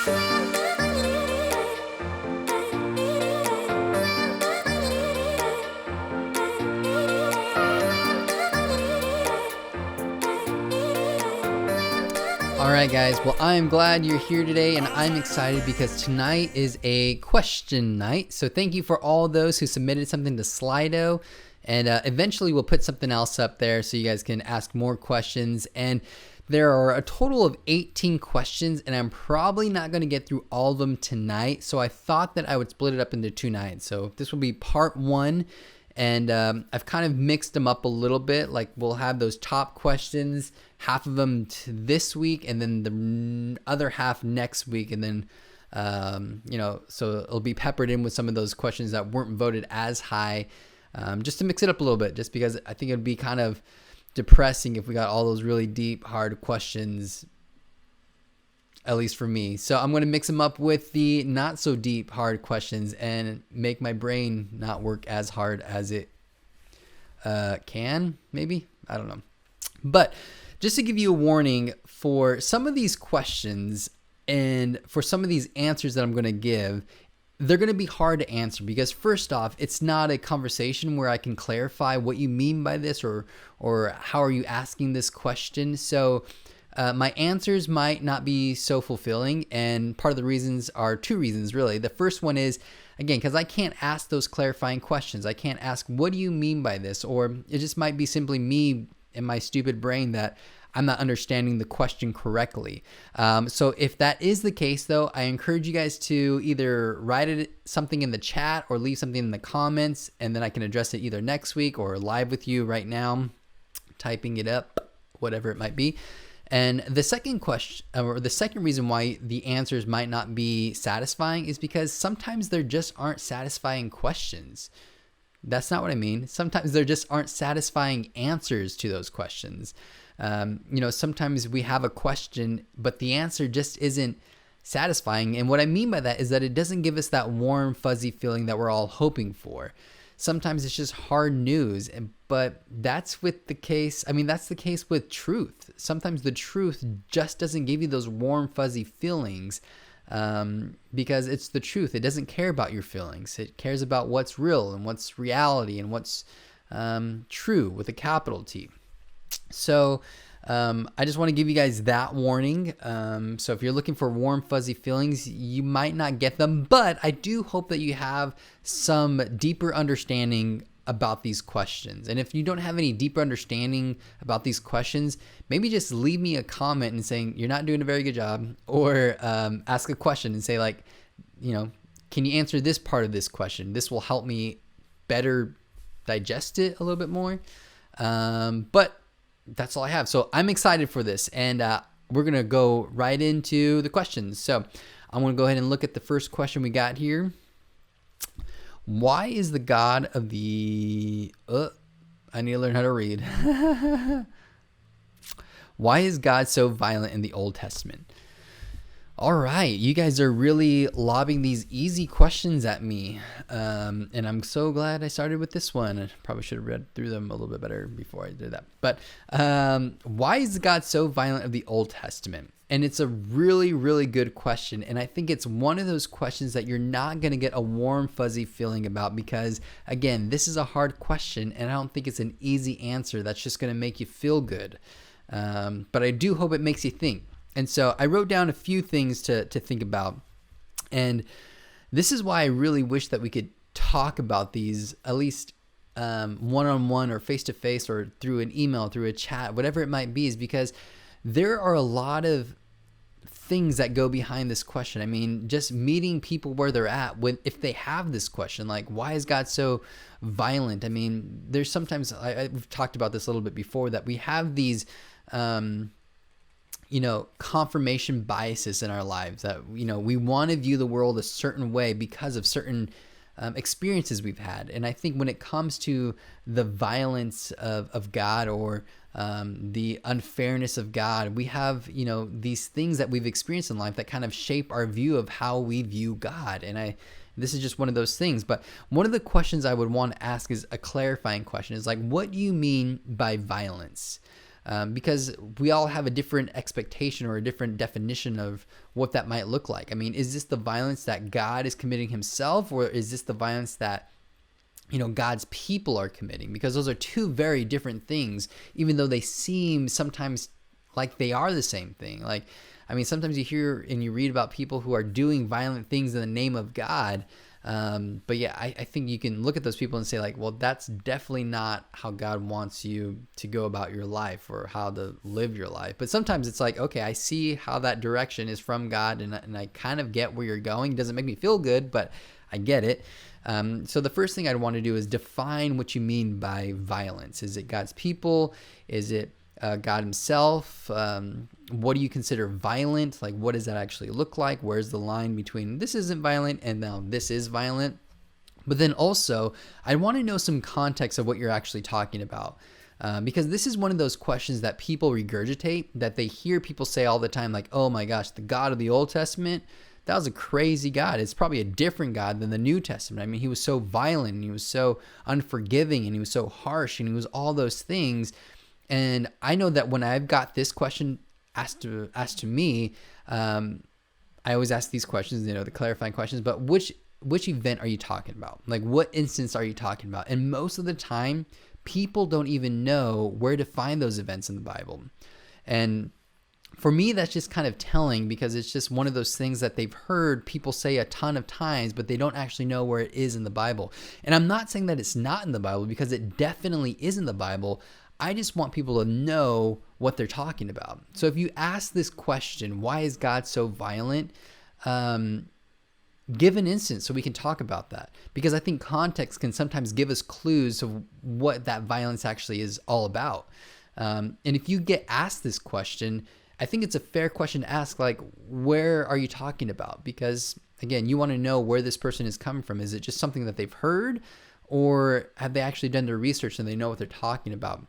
Alright guys, well I'm glad you're here today, and I'm excited because tonight is a question night. So thank you for all those who submitted something to Slido, and eventually we'll put something else up there so you guys can ask more questions. And there are a total of 18 questions, and I'm probably not going to get through all of them tonight, so I thought that I would split it up into 2 nights. So this will be part 1, and I've kind of mixed them up a little bit. Like, we'll have those top questions, half of them this week, and then the other half next week, and then so it'll be peppered in with some of those questions that weren't voted as high, just to mix it up a little bit, just because I think it would be kind of depressing if we got all those really deep, hard questions, at least for me. So I'm going to mix them up with the not so deep, hard questions and make my brain not work as hard as it can, maybe. I don't know. But just to give you a warning, for some of these questions and for some of these answers that I'm going to give, they're going to be hard to answer because, first off, it's not a conversation where I can clarify what you mean by this or how are you asking this question. So my answers might not be so fulfilling, and part of the reasons are 2 reasons, really. The first one is, again, because I can't ask those clarifying questions. I can't ask, what do you mean by this? Or it just might be simply me in my stupid brain that I'm not understanding the question correctly. So if that is the case, though, I encourage you guys to either write something in the chat or leave something in the comments, and then I can address it either next week or live with you right now, typing it up, whatever it might be. And the second question, or the second reason why the answers might not be satisfying, is because sometimes there just aren't satisfying questions. That's not what I mean. Sometimes there just aren't satisfying answers to those questions. Sometimes we have a question, but the answer just isn't satisfying. And what I mean by that is that it doesn't give us that warm, fuzzy feeling that we're all hoping for. Sometimes it's just hard news, but that's the case with truth. Sometimes the truth just doesn't give you those warm, fuzzy feelings because it's the truth. It doesn't care about your feelings. It cares about what's real and what's reality and what's true with a capital T. So I just want to give you guys that warning. So if you're looking for warm, fuzzy feelings, you might not get them, but I do hope that you have some deeper understanding about these questions. And if you don't have any deeper understanding about these questions, maybe just leave me a comment and saying you're not doing a very good job, or ask a question and say, like, can you answer this part of this question? This will help me better digest it a little bit more. But that's all I have. So I'm excited for this, and we're going to go right into the questions. So I'm going to go ahead and look at the first question we got here. Why is the God of the... I need to learn how to read. Why is God so violent in the Old Testament? All right, you guys are really lobbing these easy questions at me, and I'm so glad I started with this one. I probably should have read through them a little bit better before I did that. But why is God so violent of the Old Testament? And it's a really, really good question, and I think it's one of those questions that you're not going to get a warm, fuzzy feeling about because, again, this is a hard question, and I don't think it's an easy answer that's just going to make you feel good. But I do hope it makes you think. And so I wrote down a few things to think about. And this is why I really wish that we could talk about these at least one-on-one or face-to-face or through an email, through a chat, whatever it might be, is because there are a lot of things that go behind this question. I mean, just meeting people where they're at if they have this question, like, why is God so violent? I mean, there's sometimes, we've talked about this a little bit before, that we have these confirmation biases in our lives that, we want to view the world a certain way because of certain experiences we've had. And I think when it comes to the violence of God or the unfairness of God, we have, these things that we've experienced in life that kind of shape our view of how we view God. And this is just one of those things. But one of the questions I would want to ask is a clarifying question. Is like, what do you mean by violence? because we all have a different expectation or a different definition of what that might look like. I mean, is this the violence that God is committing himself, or is this the violence that God's people are committing? Because those are two very different things, even though they seem sometimes like they are the same thing. Like, I mean, sometimes you hear and you read about people who are doing violent things in the name of God. But yeah, I think you can look at those people and say like, well, that's definitely not how God wants you to go about your life or how to live your life. But sometimes it's like, okay, I see how that direction is from God, and I kind of get where you're going. It doesn't make me feel good, but I get it. So the first thing I'd want to do is define what you mean by violence. Is it God's people? Is it God himself? What do you consider violent? Like, what does that actually look like? Where's the line between this isn't violent and now this is violent? But then also, I want to know some context of what you're actually talking about. Because this is one of those questions that people regurgitate, that they hear people say all the time, like, oh my gosh, the God of the Old Testament, that was a crazy God. It's probably a different God than the New Testament. I mean, he was so violent, and he was so unforgiving, and he was so harsh, and he was all those things. And I know that when I've got this question asked to me, I always ask these questions, the clarifying questions, but which event are you talking about? Like, what instance are you talking about? And most of the time, people don't even know where to find those events in the Bible. And for me, that's just kind of telling, because it's just one of those things that they've heard people say a ton of times, but they don't actually know where it is in the Bible. And I'm not saying that it's not in the Bible, because it definitely is in the Bible. I just want people to know what they're talking about. So if you ask this question, why is God so violent? Give an instance so we can talk about that, because I think context can sometimes give us clues of what that violence actually is all about. And if you get asked this question, I think it's a fair question to ask, like, where are you talking about? Because again, you want to know where this person is coming from. Is it just something that they've heard, or have they actually done their research and they know what they're talking about?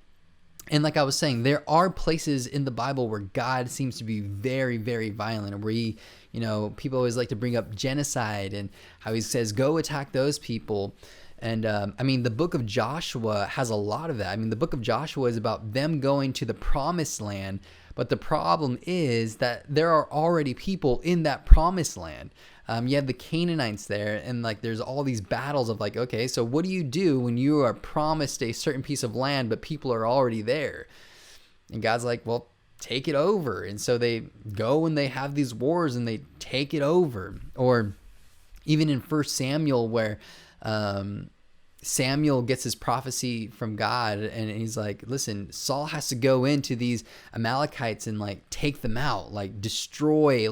And like I was saying, there are places in the Bible where God seems to be very, very violent, and where he, people always like to bring up genocide and how he says, go attack those people. And I mean, the book of Joshua has a lot of that. I mean, the book of Joshua is about them going to the promised land, but the problem is that there are already people in that promised land. You have the Canaanites there, and like there's all these battles of like, okay, so what do you do when you are promised a certain piece of land, but people are already there? And God's like, well, take it over. And so they go and they have these wars and they take it over. Or even in 1 Samuel, where Samuel gets his prophecy from God, and he's like, listen, Saul has to go into these Amalekites and like take them out, like destroy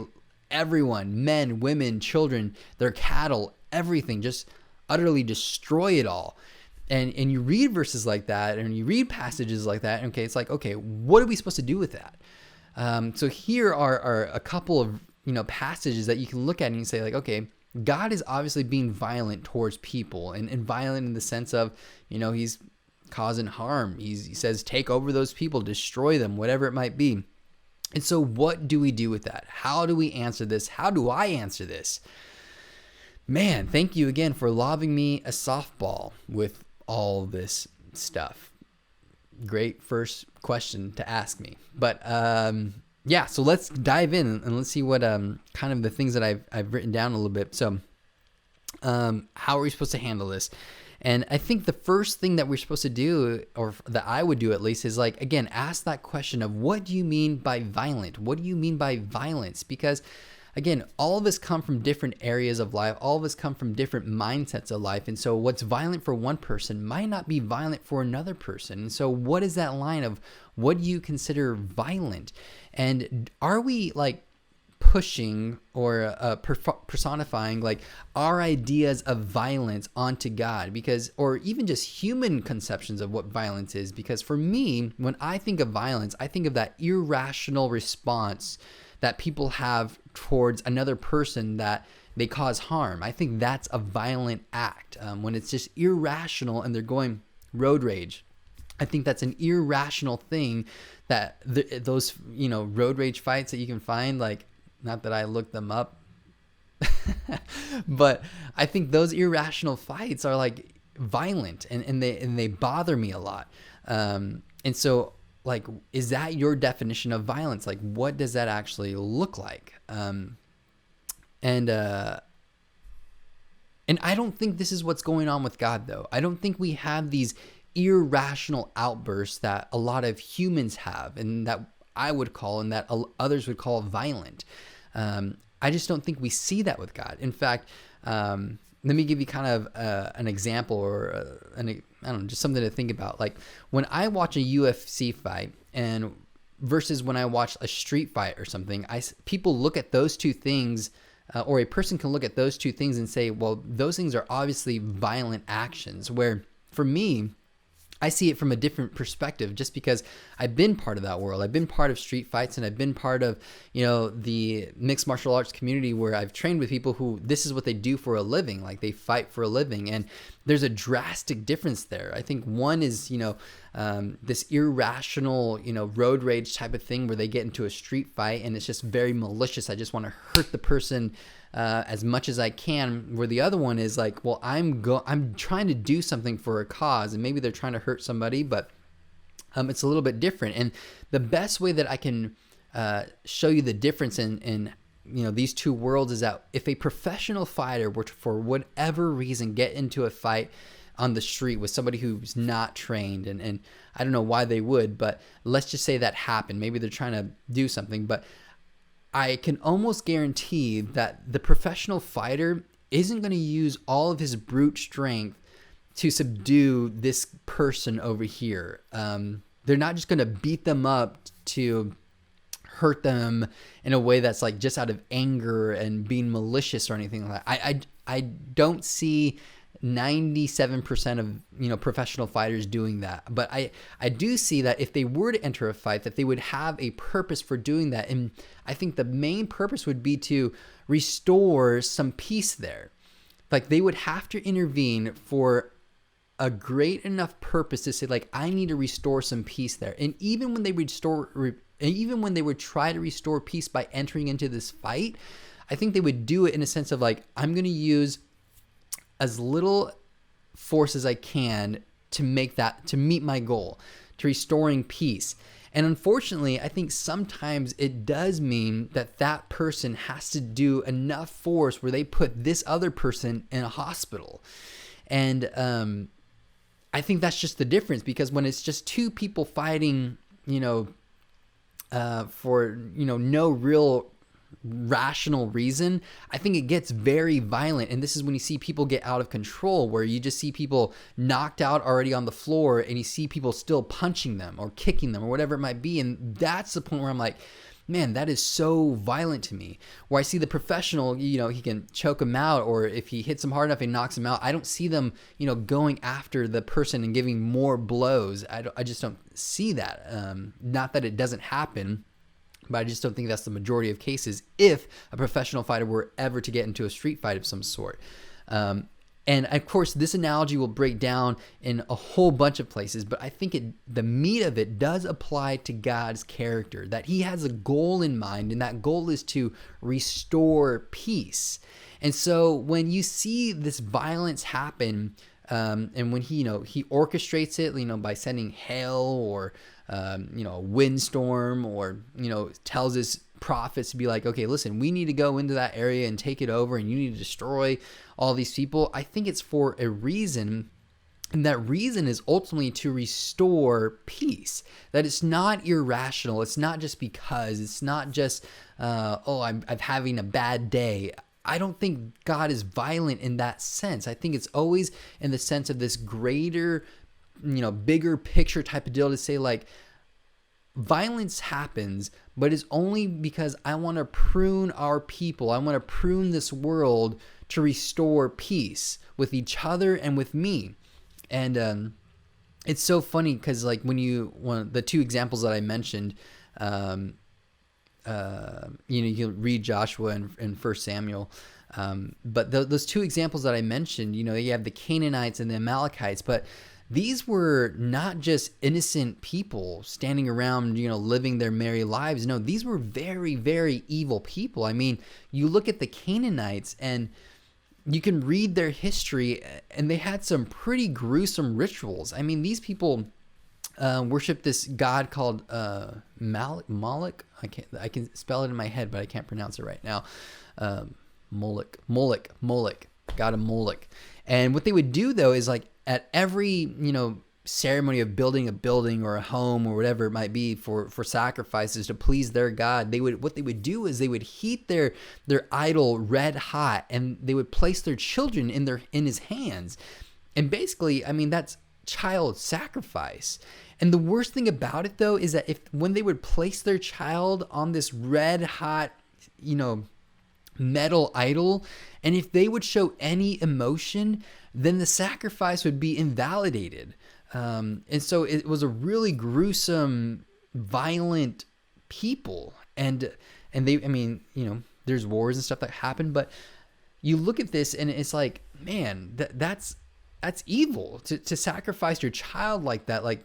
everyone, men, women, children, their cattle, everything, just utterly destroy it all. And you read verses like that, and you read passages like that, okay, it's like, okay, what are we supposed to do with that? So here are a couple of passages that you can look at and you say like, okay, God is obviously being violent towards people, and violent in the sense of, he's causing harm. He says, take over those people, destroy them, whatever it might be. And so what do we do with that? How do we answer this? How do I answer this? Man, thank you again for lobbing me a softball with all this stuff. Great first question to ask me. But yeah, so let's dive in and let's see what kind of the things that I've written down a little bit. So how are we supposed to handle this? And I think the first thing that we're supposed to do, or that I would do at least, is like, again, ask that question of, what do you mean by violent? What do you mean by violence? Because again, all of us come from different areas of life. All of us come from different mindsets of life. And so what's violent for one person might not be violent for another person. And so what is that line of what do you consider violent? And are we like pushing or personifying like our ideas of violence onto God? Because, or even just human conceptions of what violence is. Because for me, when I think of violence, I think of that irrational response that people have towards another person that they cause harm. I think that's a violent act. When it's just irrational and they're going road rage, I think that's an irrational thing. That those road rage fights that you can find, like, not that I looked them up, but I think those irrational fights are like violent, and they bother me a lot. And so, like, is that your definition of violence? Like, what does that actually look like? And I don't think this is what's going on with God, though. I don't think we have these irrational outbursts that a lot of humans have, and that I would call, and that others would call violent. I just don't think we see that with God. In fact, let me give you kind of an example, or I don't know, just something to think about. Like, when I watch a UFC fight and versus when I watch a street fight or something, people look at those two things, or a person can look at those two things and say, well, those things are obviously violent actions. Where for me, I see it from a different perspective, just because I've been part of that world. I've been part of street fights, and I've been part of, the mixed martial arts community, where I've trained with people who this is what they do for a living. Like, they fight for a living, and there's a drastic difference there. I think one is, this irrational, road rage type of thing, where they get into a street fight and it's just very malicious. I just want to hurt the person as much as I can. Where the other one is like, well, I'm trying to do something for a cause, and maybe they're trying to hurt somebody, but it's a little bit different. And the best way that I can show you the difference in these two worlds is that if a professional fighter were to, for whatever reason, get into a fight on the street with somebody who's not trained, and I don't know why they would, but let's just say that happened. Maybe they're trying to do something, but I can almost guarantee that the professional fighter isn't going to use all of his brute strength to subdue this person over here. They're not just going to beat them up to hurt them in a way that's like just out of anger and being malicious or anything like that. I don't see 97% of professional fighters doing that, but I do see that if they were to enter a fight, that they would have a purpose for doing that. And I think the main purpose would be to restore some peace there. Like, they would have to intervene for a great enough purpose to say, like, I need to restore some peace there. And even when they would try to restore peace by entering into this fight, I think they would do it in a sense of like, I'm going to use as little force as I can to meet my goal, to restoring peace. And unfortunately, I think sometimes it does mean that person has to do enough force where they put this other person in a hospital. And I think that's just the difference, because when it's just two people fighting, for, no real rational reason, I think it gets very violent. And this is when you see people get out of control, where you just see people knocked out already on the floor, and you see people still punching them or kicking them or whatever it might be. And that's the point where I'm like, man, that is so violent to me. Where I see the professional, he can choke him out, or if he hits him hard enough, he knocks him out. I don't see them, going after the person and giving more blows. I just don't see that. Not that it doesn't happen, but I just don't think that's the majority of cases if a professional fighter were ever to get into a street fight of some sort. And of course, this analogy will break down in a whole bunch of places, but I think the meat of it does apply to God's character, that he has a goal in mind, and that goal is to restore peace. And so when you see this violence happen, and when he orchestrates it, by sending hail or a windstorm, or tells his prophets to be like, okay, listen, we need to go into that area and take it over, and you need to destroy all these people. I think it's for a reason, and that reason is ultimately to restore peace. That it's not irrational. It's not just because. It's not just I'm having a bad day. I don't think God is violent in that sense. I think it's always in the sense of this greater, bigger picture type of deal, to say like, violence happens, but it's only because I want to prune our people. I want to prune this world to restore peace with each other and with me. And it's so funny because like the two examples that I mentioned, you read Joshua and 1 Samuel, but those two examples that I mentioned, you have the Canaanites and the Amalekites, but these were not just innocent people standing around, living their merry lives. No, these were very, very evil people. I mean, you look at the Canaanites and you can read their history, and they had some pretty gruesome rituals. I mean, these people, worship this god called Moloch. I can spell it in my head, but I can't pronounce it right now. Moloch, god of Moloch. And what they would do though is like at every ceremony of building a building or a home or whatever it might be for sacrifices to please their god, what they would do is they would heat their idol red hot, and they would place their children in his hands. And basically, I mean, that's child sacrifice. And the worst thing about it though is that when they would place their child on this red hot metal idol, and if they would show any emotion, then the sacrifice would be invalidated. And so it was a really gruesome, violent people. And they, I mean, there's wars and stuff that happen, but you look at this and it's like, man, that's evil to sacrifice your child like that. Like,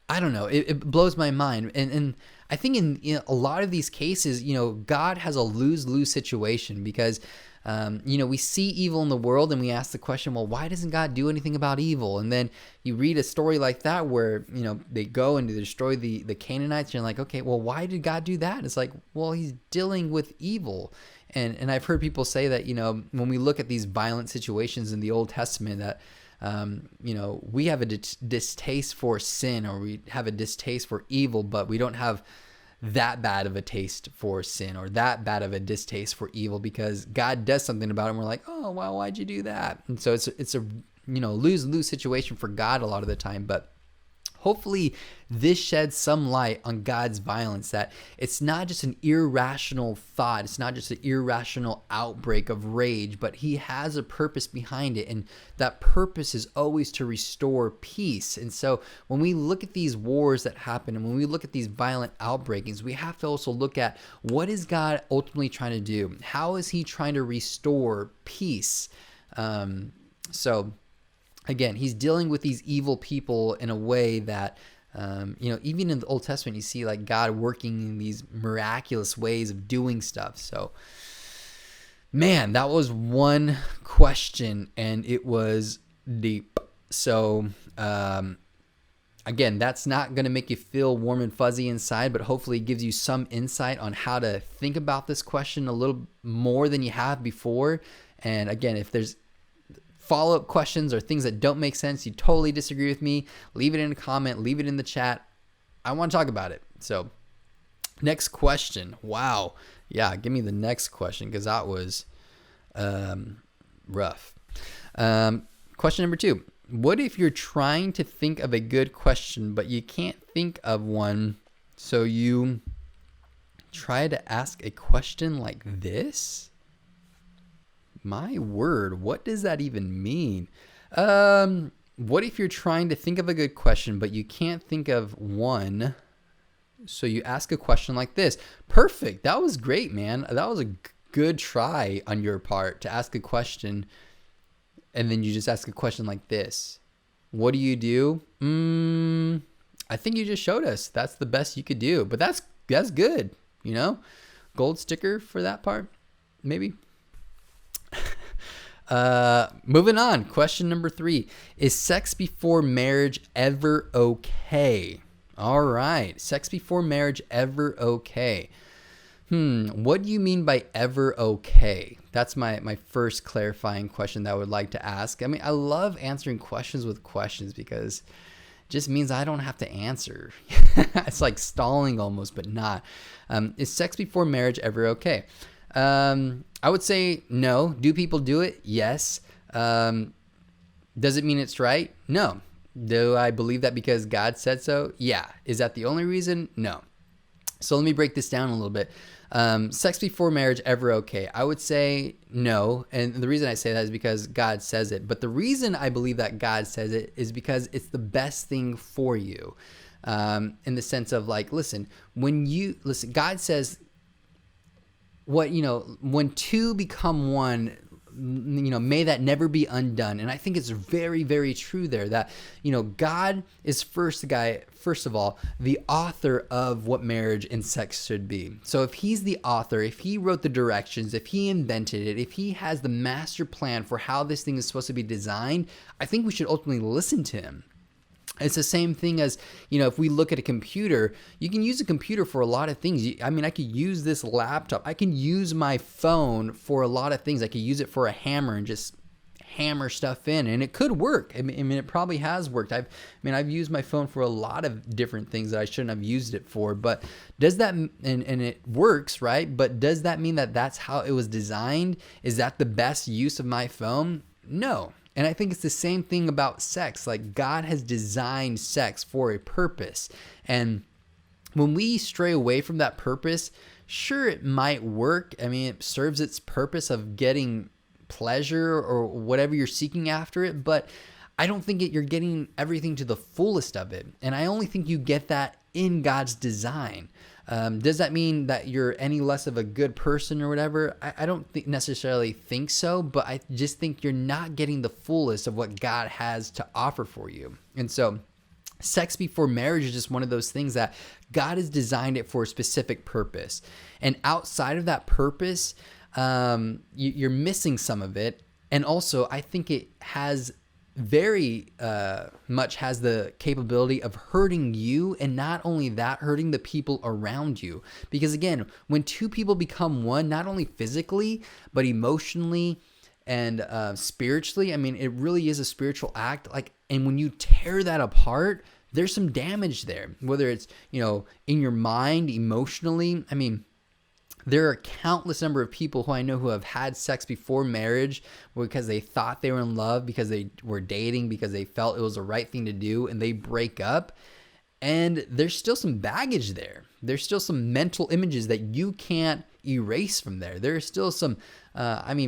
I don't know. It blows my mind. And I think in a lot of these cases, God has a lose-lose situation because, we see evil in the world and we ask the question, well, why doesn't God do anything about evil? And then you read a story like that where, they go and they destroy the Canaanites. And you're like, okay, well, why did God do that? It's like, well, he's dealing with evil. And I've heard people say that, when we look at these violent situations in the Old Testament that, we have a distaste for sin, or we have a distaste for evil, but we don't have that bad of a taste for sin or that bad of a distaste for evil because God does something about it and we're like, oh, well, why'd you do that? And so it's a lose-lose situation for God a lot of the time. But hopefully this sheds some light on God's violence, that it's not just an irrational thought. It's not just an irrational outbreak of rage, but he has a purpose behind it. And that purpose is always to restore peace. And so when we look at these wars that happen and when we look at these violent outbreakings, we have to also look at what is God ultimately trying to do? How is he trying to restore peace? So again, he's dealing with these evil people in a way that, even in the Old Testament, you see like God working in these miraculous ways of doing stuff. So, man, that was one question and it was deep. So, again, that's not going to make you feel warm and fuzzy inside, but hopefully it gives you some insight on how to think about this question a little more than you have before. And again, if there's follow-up questions or things that don't make sense, you totally disagree with me, leave it in a comment, leave it in the chat. I want to talk about it. So next question. Wow. Yeah, give me the next question because that was rough. Question number 2. What if you're trying to think of a good question, but you can't think of one, so you try to ask a question like this? My word, what does that even mean? What if you're trying to think of a good question, but you can't think of one, so you ask a question like this? Perfect. That was great, man. That was a good try on your part to ask a question, and then you just ask a question like this. What do you do? I think you just showed us. That's the best you could do, but that's good. Gold sticker for that part, maybe. Moving on. Question number 3. Is sex before marriage ever okay? All right. Sex before marriage ever okay? What do you mean by ever okay? That's my first clarifying question that I would like to ask. I mean, I love answering questions with questions because it just means I don't have to answer. It's like stalling almost, but not. Is sex before marriage ever okay? I would say no. Do people do it? Yes. Does it mean it's right? No. Do I believe that because God said so? Yeah. Is that the only reason? No. So let me break this down a little bit. Sex before marriage ever okay? I would say no. And the reason I say that is because God says it. But the reason I believe that God says it is because it's the best thing for you. In the sense of like, listen, God says, when two become one, may that never be undone. And I think it's very, very true there that, God is first of all, the author of what marriage and sex should be. So if he's the author, if he wrote the directions, if he invented it, if he has the master plan for how this thing is supposed to be designed, I think we should ultimately listen to him. It's the same thing as, if we look at a computer, you can use a computer for a lot of things. I mean, I could use this laptop. I can use my phone for a lot of things. I could use it for a hammer and just hammer stuff in, and it could work. I mean, it probably has worked. I've used my phone for a lot of different things that I shouldn't have used it for, but does that, and it works, right? But does that mean that that's how it was designed? Is that the best use of my phone? No. And I think it's the same thing about sex. Like, God has designed sex for a purpose. And when we stray away from that purpose, sure, it might work. I mean, it serves its purpose of getting pleasure or whatever you're seeking after it, but I don't think you're getting everything to the fullest of it. And I only think you get that in God's design. Does that mean that you're any less of a good person or whatever? I don't necessarily think so, but I just think you're not getting the fullest of what God has to offer for you. And so sex before marriage is just one of those things that God has designed it for a specific purpose. And outside of that purpose, you're missing some of it. And also, I think it has very much has the capability of hurting you, and not only that, hurting the people around you. Because again, when two people become one, not only physically, but emotionally and spiritually, I mean, it really is a spiritual act. And when you tear that apart, there's some damage there, whether it's, in your mind, emotionally. I mean, there are a countless number of people who I know who have had sex before marriage because they thought they were in love, because they were dating, because they felt it was the right thing to do, and they break up. And there's still some baggage there. There's still some mental images that you can't erase from there. There are still some,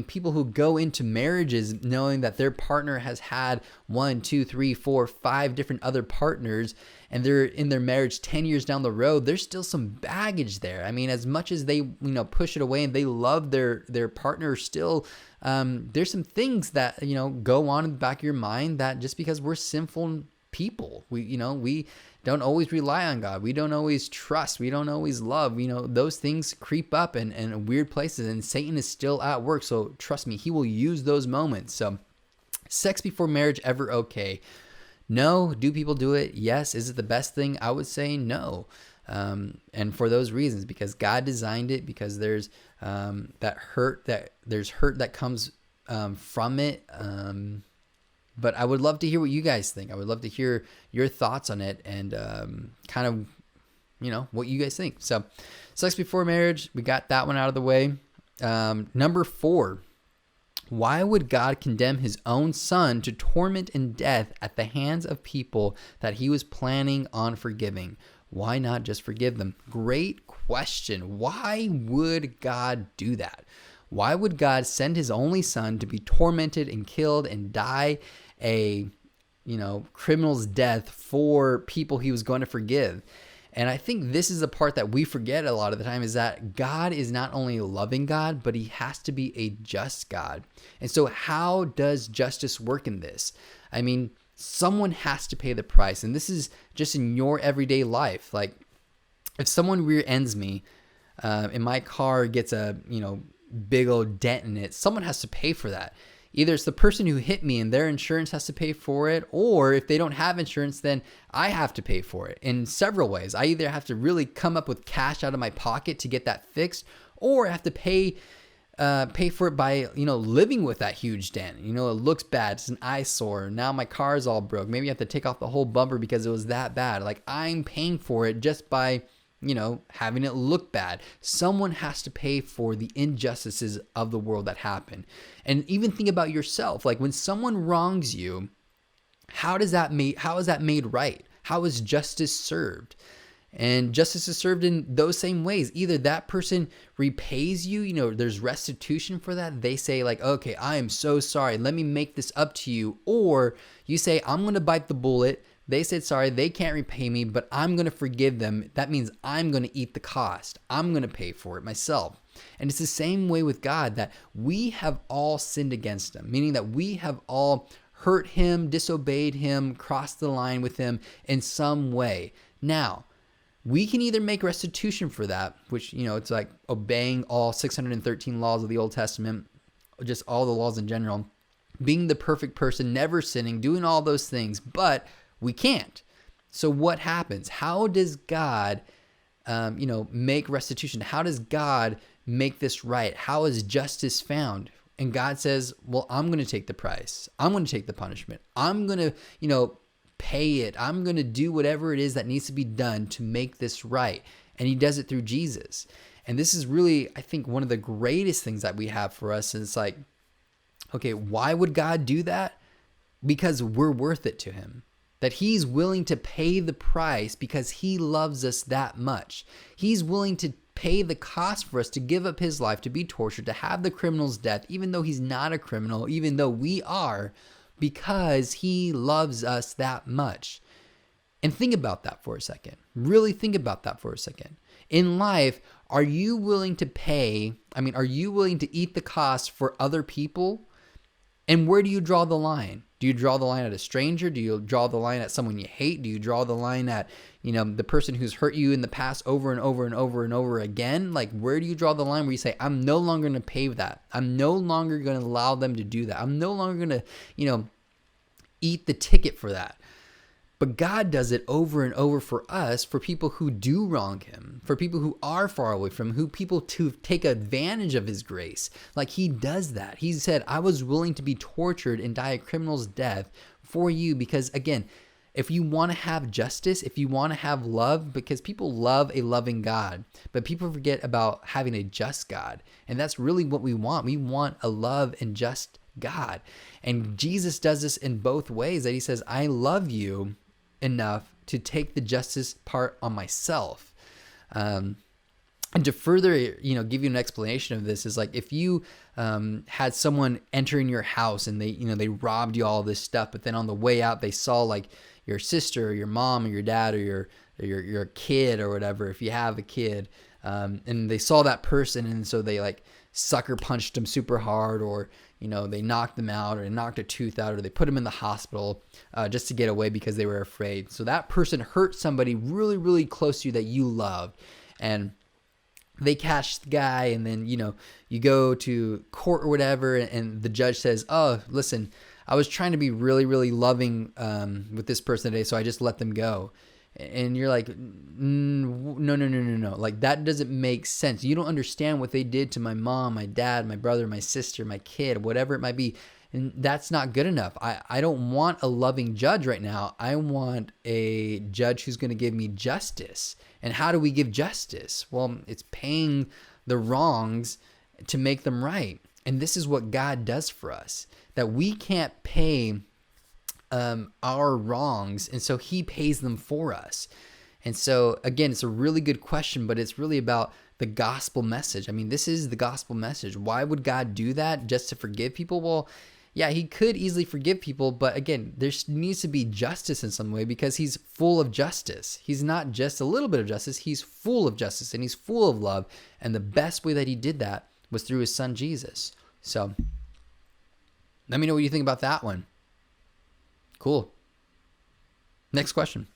people who go into marriages knowing that their partner has had 1, 2, 3, 4, 5 different other partners, and they're in their marriage 10 years down the road. There's still some baggage there. I mean, as much as they, push it away and they love their partner still, there's some things that, go on in the back of your mind that just because we're sinful people, we don't always rely on God. We don't always trust. We don't always love. Those things creep up in weird places, and Satan is still at work. So trust me, he will use those moments. So sex before marriage, ever okay? No. Do people do it? Yes. Is it the best thing? I would say no. And for those reasons, because God designed it, because there's hurt that comes from it. But I would love to hear what you guys think. I would love to hear your thoughts on it, and kind of, what you guys think. So sex before marriage, we got that one out of the way. Number 4, why would God condemn his own son to torment and death at the hands of people that he was planning on forgiving? Why not just forgive them? Great question. Why would God do that? Why would God send his only son to be tormented and killed and die a criminal's death for people he was going to forgive? And I think this is the part that we forget a lot of the time, is that God is not only a loving God, but he has to be a just God. And so how does justice work in this? I mean, someone has to pay the price. And this is just in your everyday life. Like, if someone rear ends me and my car gets a, big old dent in it, someone has to pay for that. Either it's the person who hit me and their insurance has to pay for it, or if they don't have insurance, then I have to pay for it in several ways. I either have to really come up with cash out of my pocket to get that fixed, or I have to pay for it by, living with that huge dent. It looks bad. It's an eyesore. Now my car's all broke. Maybe you have to take off the whole bumper because it was that bad. Like, I'm paying for it just by having it look bad. Someone has to pay for the injustices of the world that happen. And even think about yourself. Like, when someone wrongs you, how is that made right? How is justice served? And justice is served in those same ways. Either that person repays you, there's restitution for that. They say like, okay, I am so sorry. Let me make this up to you. Or you say, I'm going to bite the bullet. They said sorry, they can't repay me, but I'm going to forgive them. That means I'm going to eat the cost. I'm going to pay for it myself. And it's the same way with God, that we have all sinned against him, meaning that we have all hurt him, disobeyed him, crossed the line with him in some way. Now, we can either make restitution for that, which, it's like obeying all 613 laws of the Old Testament, just all the laws in general, being the perfect person, never sinning, doing all those things. But We can't. So what happens? How does God, make restitution? How does God make this right? How is justice found? And God says, well, I'm going to take the price. I'm going to take the punishment. I'm going to, pay it. I'm going to do whatever it is that needs to be done to make this right. And he does it through Jesus. And this is really, I think, one of the greatest things that we have for us. And it's like, okay, why would God do that? Because we're worth it to him. That he's willing to pay the price because he loves us that much. He's willing to pay the cost for us to give up his life, to be tortured, to have the criminal's death, even though he's not a criminal, even though we are, because he loves us that much. And think about that for a second. Really think about that for a second. In life, are you willing to pay? Are you willing to eat the cost for other people? And where do you draw the line? Do you draw the line at a stranger? Do you draw the line at someone you hate? Do you draw the line at, the person who's hurt you in the past over and over and over and over again? Like, where do you draw the line where you say, I'm no longer going to pay that. I'm no longer going to allow them to do that. I'm no longer going to, eat the ticket for that. But God does it over and over for us, for people who do wrong him, for people who are far away from him, people to take advantage of his grace. Like, he does that. He said, I was willing to be tortured and die a criminal's death for you because, again, if you want to have justice, if you want to have love, because people love a loving God, but people forget about having a just God. And that's really what we want. We want a love and just God. And Jesus does this in both ways, that he says, I love you enough to take the justice part on myself. And to further, give you an explanation of this is like, if you had someone enter in your house and they robbed you all this stuff, but then on the way out, they saw like your sister or your mom or your dad or your kid or whatever, if you have a kid, and they saw that person. And so they like sucker punched them super hard, or they knocked them out, or they knocked a tooth out, or they put them in the hospital just to get away because they were afraid. So that person hurt somebody really, really close to you that you loved, and they catch the guy, and then you go to court or whatever, and the judge says, oh, listen, I was trying to be really, really loving with this person today, so I just let them go. And you're like, no. Like, that doesn't make sense. You don't understand what they did to my mom, my dad, my brother, my sister, my kid, whatever it might be. And that's not good enough. I don't want a loving judge right now. I want a judge who's going to give me justice. And how do we give justice? Well, it's paying the wrongs to make them right. And this is what God does for us, that we can't pay our wrongs, and so he pays them for us. And so again, it's a really good question, but it's really about the gospel message. This is the gospel message. Why would God do that? Just to forgive people? Well, yeah, he could easily forgive people, but again, there needs to be justice in some way, because he's full of justice. He's not just a little bit of justice, he's full of justice, and he's full of love. And the best way that he did that was through his son Jesus. So let me know what you think about that one. Cool. Next question.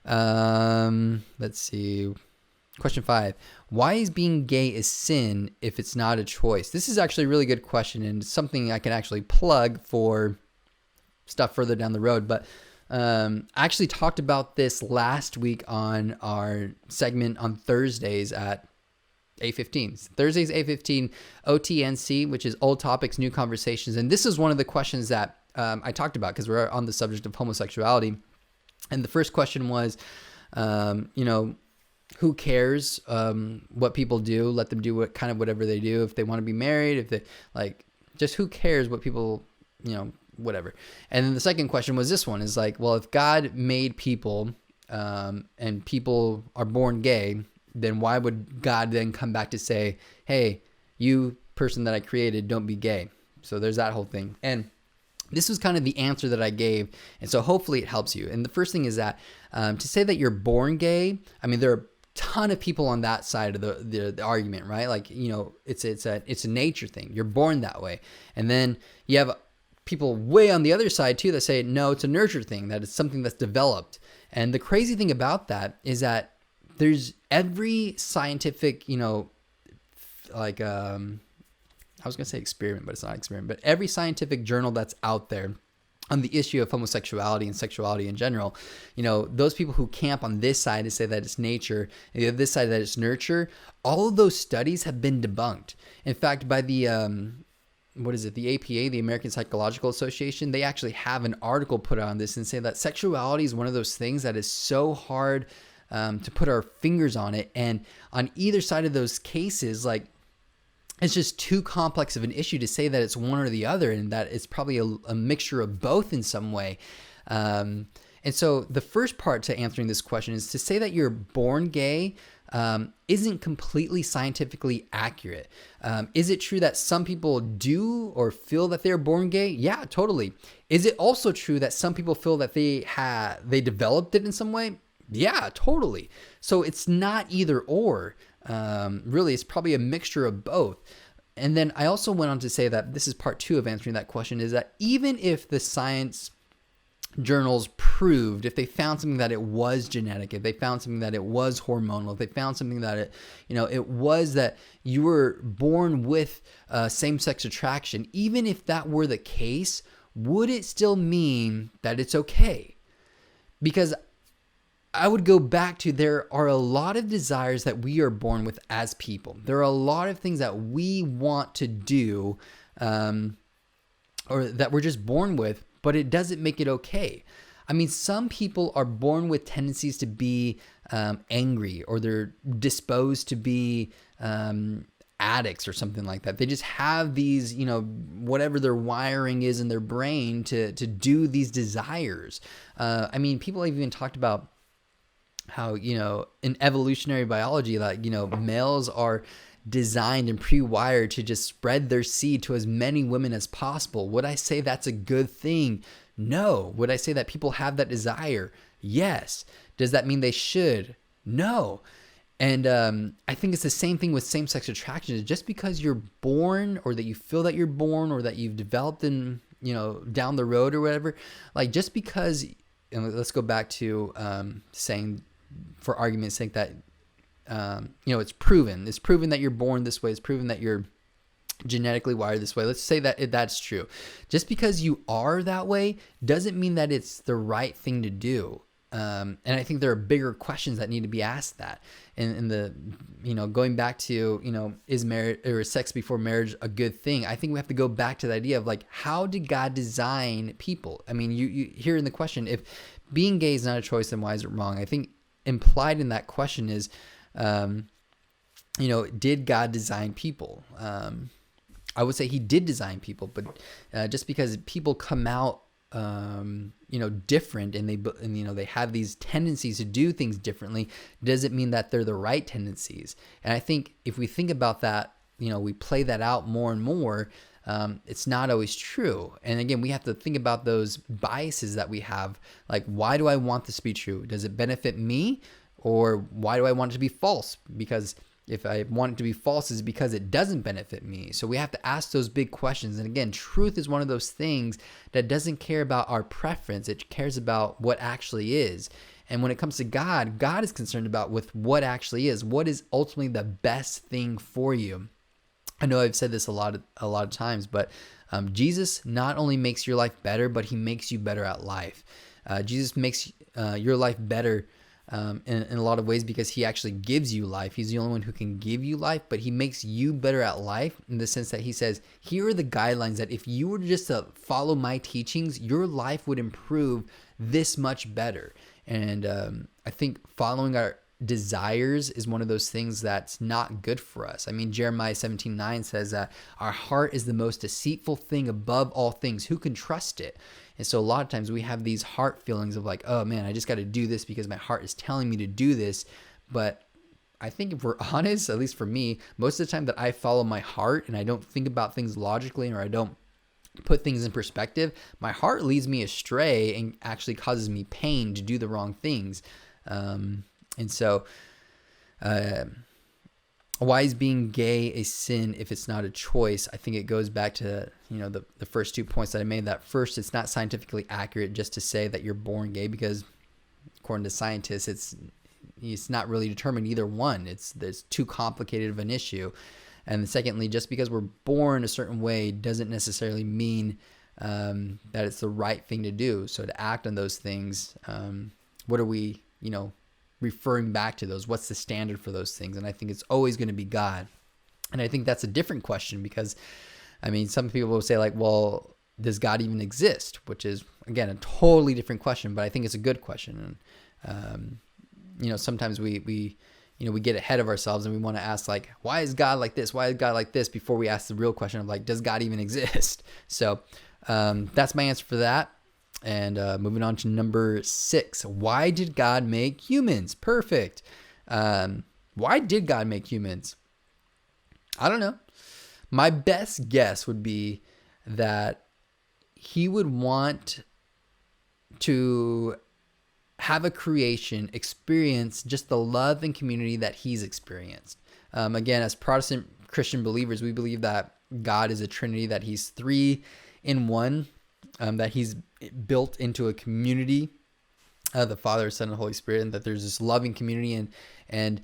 Let's see. Question 5. Why is being gay a sin if it's not a choice? This is actually a really good question, and something I can actually plug for stuff further down the road. But I actually talked about this last week on our segment on Thursdays at 8:15. Thursdays 8:15 OTNC, which is Old Topics, New Conversations. And this is one of the questions that I talked about, because we're on the subject of homosexuality. And the first question was, who cares what people do? Let them do whatever they do. If they want to be married, if they just who cares what people, whatever. And then the second question was this one, is like, well, if God made people and people are born gay, then why would God then come back to say, hey, you person that I created, don't be gay? So there's that whole thing. And this was kind of the answer that I gave, and so hopefully it helps you. And the first thing is that to say that you're born gay, there are a ton of people on that side of the argument, right? Like, it's a nature thing. You're born that way. And then you have people way on the other side too that say, no, it's a nurture thing, that it's something that's developed. And the crazy thing about that is that there's every scientific, I was going to say experiment, but it's not experiment, but every scientific journal that's out there on the issue of homosexuality and sexuality in general, those people who camp on this side to say that it's nature and the other side that it's nurture, all of those studies have been debunked. In fact, by the the APA, the American Psychological Association, they actually have an article put on this and say that sexuality is one of those things that is so hard to put our fingers on it. And on either side of those cases, like, it's just too complex of an issue to say that it's one or the other, and that it's probably a mixture of both in some way. And so the first part to answering this question is to say that you're born gay isn't completely scientifically accurate. Is it true that some people do or feel that they're born gay? Yeah, totally. Is it also true that some people feel that they developed it in some way? Yeah, totally. So it's not either or. Really, it's probably a mixture of both. And then I also went on to say that this is part 2 of answering that question, is that even if the science journals proved, if they found something that it was genetic, if they found something that it was hormonal, if they found something that it was that you were born with same-sex attraction, even if that were the case, would it still mean that it's okay? Because I would go back to, there are a lot of desires that we are born with as people. There are a lot of things that we want to do, or that we're just born with, but it doesn't make it okay. I mean, some people are born with tendencies to be angry, or they're disposed to be addicts or something like that. They just have these, whatever their wiring is in their brain to do these desires. I mean, people have even talked about how, in evolutionary biology, like, males are designed and pre-wired to just spread their seed to as many women as possible. Would I say that's a good thing? No. Would I say that people have that desire? Yes. Does that mean they should? No. And I think it's the same thing with same-sex attraction. Just because you're born, or that you feel that you're born, or that you've developed in, down the road or whatever, like, just because, let's go back to saying, for argument's sake, that it's proven that you're born this way, it's proven that you're genetically wired this way. Let's say that that's true. Just because you are that way doesn't mean that it's the right thing to do. And I think there are bigger questions that need to be asked that. And the, going back to, is marriage or sex before marriage a good thing? I think we have to go back to the idea of, like, how did God design people? I mean, you hear in the question, if being gay is not a choice, then why is it wrong? I think implied in that question is, did God design people? I would say he did design people, but just because people come out, different, and they have these tendencies to do things differently, doesn't mean that they're the right tendencies. And I think if we think about that, we play that out more and more, it's not always true. And again, we have to think about those biases that we have. Like, why do I want this to be true? Does it benefit me? Or why do I want it to be false? Because if I want it to be false, it's because it doesn't benefit me. So we have to ask those big questions. And again, truth is one of those things that doesn't care about our preference. It cares about what actually is. And when it comes to God, God is concerned about with what actually is. What is ultimately the best thing for you? I know I've said this a lot of times, but Jesus not only makes your life better, but he makes you better at life. Jesus makes your life better in a lot of ways, because he actually gives you life. He's the only one who can give you life, but he makes you better at life in the sense that he says, here are the guidelines that if you were just to follow my teachings, your life would improve this much better. And I think following our desires is one of those things that's not good for us. I mean, Jeremiah 17:9 says that our heart is the most deceitful thing above all things. Who can trust it? And so a lot of times we have these heart feelings of like, oh man, I just got to do this because my heart is telling me to do this. But I think if we're honest, at least for me, most of the time that I follow my heart and I don't think about things logically, or I don't put things in perspective, my heart leads me astray and actually causes me pain to do the wrong things. And so, why is being gay a sin if it's not a choice? I think it goes back to, the first 2 points that I made. That first, it's not scientifically accurate just to say that you're born gay, because according to scientists, it's not really determined either one. There's too complicated of an issue. And secondly, just because we're born a certain way doesn't necessarily mean that it's the right thing to do. So to act on those things, what are we, referring back to those? What's the standard for those things? And I think it's always going to be God. And I think that's a different question because, some people will say like, well, does God even exist? Which is, again, a totally different question, but I think it's a good question. And, sometimes we get ahead of ourselves and we want to ask like, why is God like this? Why is God like this? Before we ask the real question of like, does God even exist? So that's my answer for that. And moving on to number 6, why did God make humans? Perfect. Why did God make humans? I don't know. My best guess would be that he would want to have a creation experience just the love and community that he's experienced. Again, as Protestant Christian believers, we believe that God is a Trinity, that he's 3 in 1, that he's built into a community, the Father, Son, and Holy Spirit, and that there's this loving community, and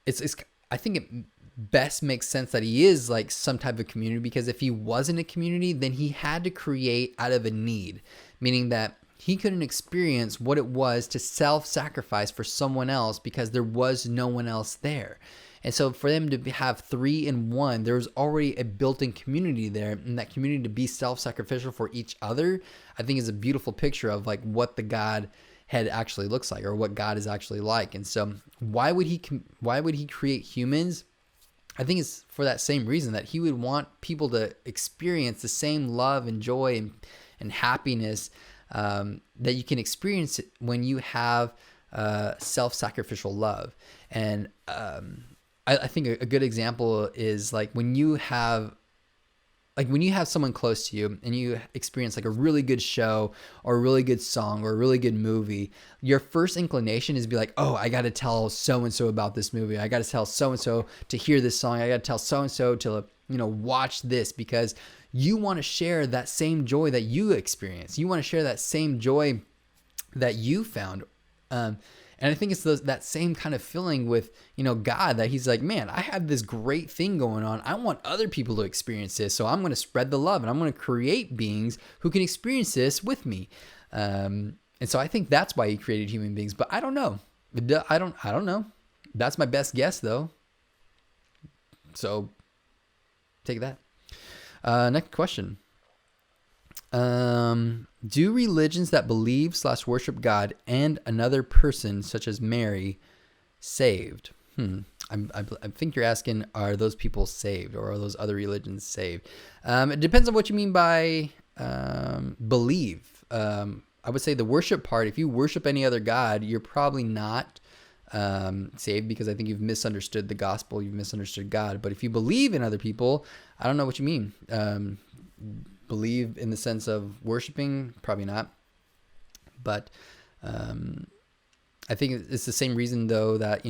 it's I think it best makes sense that he is like some type of community, because if he wasn't a community, then he had to create out of a need, meaning that he couldn't experience what it was to self-sacrifice for someone else because there was no one else there. And so for them to have 3 in 1, there was already a built-in community there, and that community to be self-sacrificial for each other, I think is a beautiful picture of like what the Godhead actually looks like, or what God is actually like. And so why would he create humans? I think it's for that same reason, that he would want people to experience the same love and joy and happiness that you can experience when you have self-sacrificial love. And I think a good example is like when you have someone close to you and you experience like a really good show or a really good song or a really good movie, your first inclination is to be like, oh, I got to tell so-and-so about this movie. I got to tell so-and-so to hear this song. I got to tell so-and-so to, watch this, because you want to share that same joy that you experience. You want to share that same joy that you found. And I think it's that same kind of feeling with, God, that he's like, man, I have this great thing going on. I want other people to experience this. So I'm going to spread the love, and I'm going to create beings who can experience this with me. And so I think that's why he created human beings, but I don't know. I don't know. That's my best guess though. So take that. Next question. Do religions that believe / worship God and another person, such as Mary, saved? I think you're asking, are those people saved, or are those other religions saved? It depends on what you mean by believe. I would say the worship part, if you worship any other God, you're probably not saved, because I think you've misunderstood the gospel, you've misunderstood God. But if you believe in other people, I don't know what you mean. Believe in the sense of worshiping, probably not. But I think it's the same reason though that,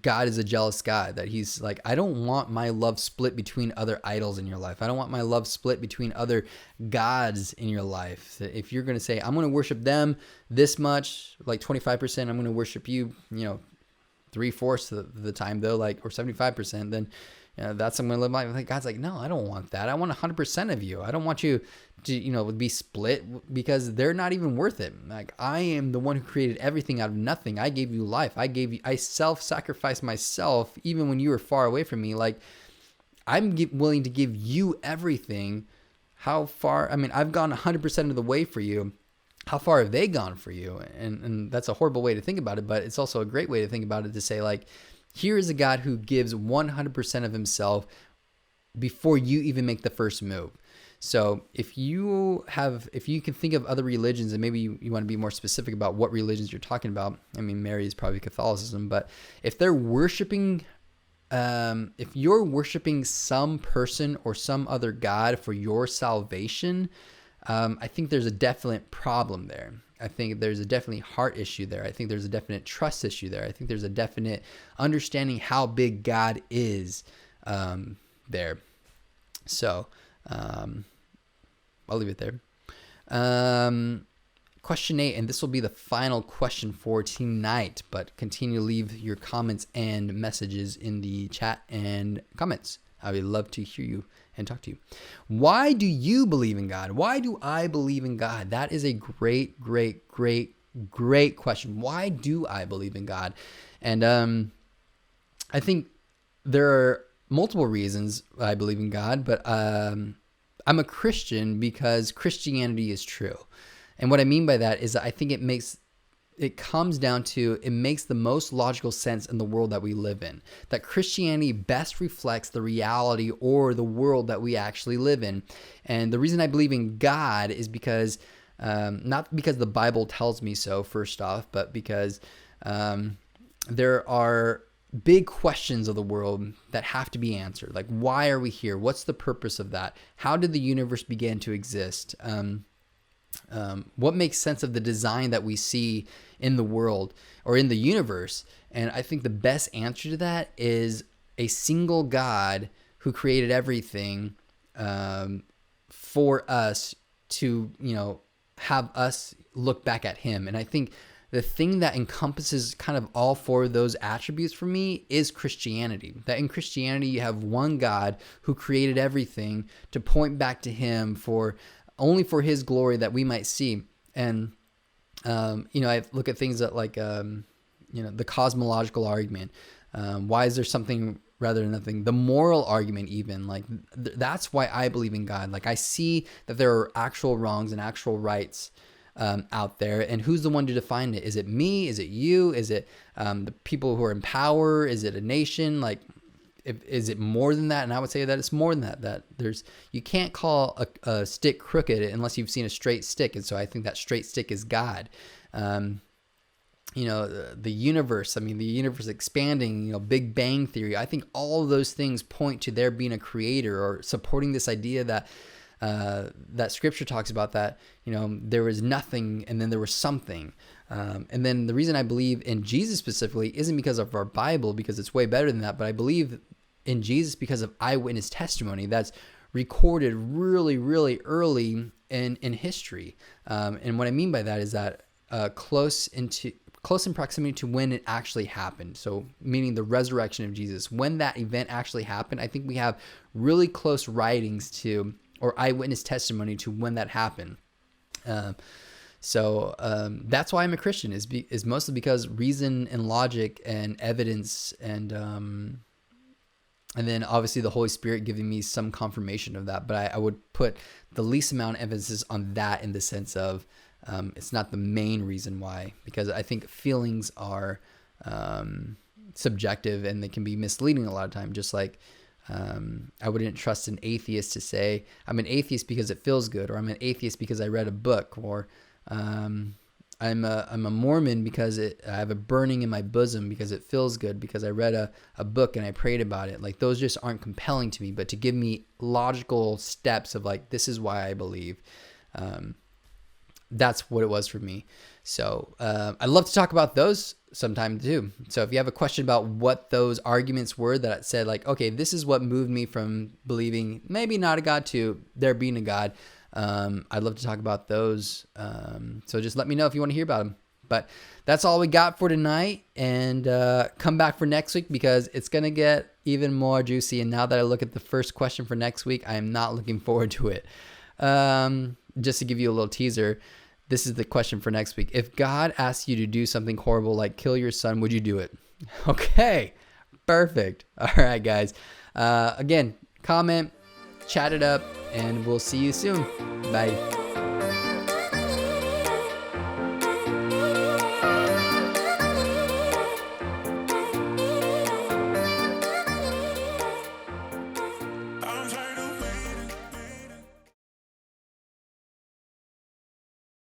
God is a jealous God, that he's like, I don't want my love split between other idols in your life. I don't want my love split between other gods in your life. If you're going to say, I'm going to worship them this much, like 25%, I'm going to worship you, 3/4 of the time though, like, or 75%, then that's I'm going to live my life. Like, God's like, no, I don't want that. I want 100% of you. I don't want you to, be split, because they're not even worth it. Like, I am the one who created everything out of nothing. I gave you life. I self-sacrificed myself even when you were far away from me. Like, I'm willing to give you everything. How far? I've gone 100% of the way for you. How far have they gone for you? And that's a horrible way to think about it, but it's also a great way to think about it, to say like, here is a God who gives 100% of himself before you even make the first move. So if you can think of other religions, and maybe you want to be more specific about what religions you're talking about. Mary is probably Catholicism, but if they're worshiping, if you're worshiping some person or some other God for your salvation, I think there's a definite problem there. I think there's a definitely heart issue there. I think there's a definite trust issue there. I think there's a definite understanding how big God is there. So I'll leave it there. Question 8, and this will be the final question for tonight, but continue to leave your comments and messages in the chat and comments. I would love to hear you and talk to you. Why do you believe in God? Why do I believe in God? That is a great question. Why do I believe in God? And I think there are multiple reasons I believe in God, but I'm a Christian because Christianity is true. And what I mean by that is that I think it comes down to, it makes the most logical sense in the world that we live in. That Christianity best reflects the reality or the world that we actually live in. And the reason I believe in God is because, not because the Bible tells me so, first off, but because there are big questions of the world that have to be answered. Like, why are we here? What's the purpose of that? How did the universe begin to exist? What makes sense of the design that we see in the world or in the universe? And I think the best answer to that is a single God who created everything for us to, have us look back at him. And I think the thing that encompasses kind of all four of those attributes for me is Christianity. That in Christianity, you have one God who created everything to point back to him only for his glory that we might see. And, I look at things that like, the cosmological argument. Why is there something rather than nothing? The moral argument even, like that's why I believe in God. Like I see that there are actual wrongs and actual rights out there, and who's the one to define it? Is it me? Is it you? Is it the people who are in power? Is it a nation? Like, is it more than that? And I would say that it's more than that. That you can't call a stick crooked unless you've seen a straight stick, and so I think that straight stick is God. The universe. I mean, the universe expanding. Big Bang Theory. I think all of those things point to there being a creator, or supporting this idea that Scripture talks about, that there was nothing and then there was something. And then the reason I believe in Jesus specifically isn't because of our Bible, because it's way better than that, but I believe in Jesus because of eyewitness testimony that's recorded really, really early in history. And what I mean by that is that close in proximity to when it actually happened. So meaning the resurrection of Jesus, when that event actually happened, I think we have really close writings to, or eyewitness testimony to when that happened. So that's why I'm a Christian, is mostly because reason and logic and evidence, and then obviously the Holy Spirit giving me some confirmation of that. But I would put the least amount of emphasis on that, in the sense of it's not the main reason why, because I think feelings are subjective and they can be misleading a lot of time. Just like I wouldn't trust an atheist to say, I'm an atheist because it feels good, or I'm an atheist because I read a book, or I'm a Mormon because I have a burning in my bosom because it feels good, because I read a book and I prayed about it. Like, those just aren't compelling to me. But to give me logical steps of like, this is why I believe, that's what it was for me. So I'd love to talk about those sometime too. So if you have a question about what those arguments were that said like, okay, this is what moved me from believing maybe not a God to there being a God, I'd love to talk about those. So just let me know if you want to hear about them. But that's all we got for tonight, and come back for next week, because it's going to get even more juicy. And now that I look at the first question for next week, I am not looking forward to it. Just to give you a little teaser, this is the question for next week. If God asked you to do something horrible like kill your son, would you do it? Okay, perfect. All right, guys. Again, comment, chat it up, and we'll see you soon. Bye.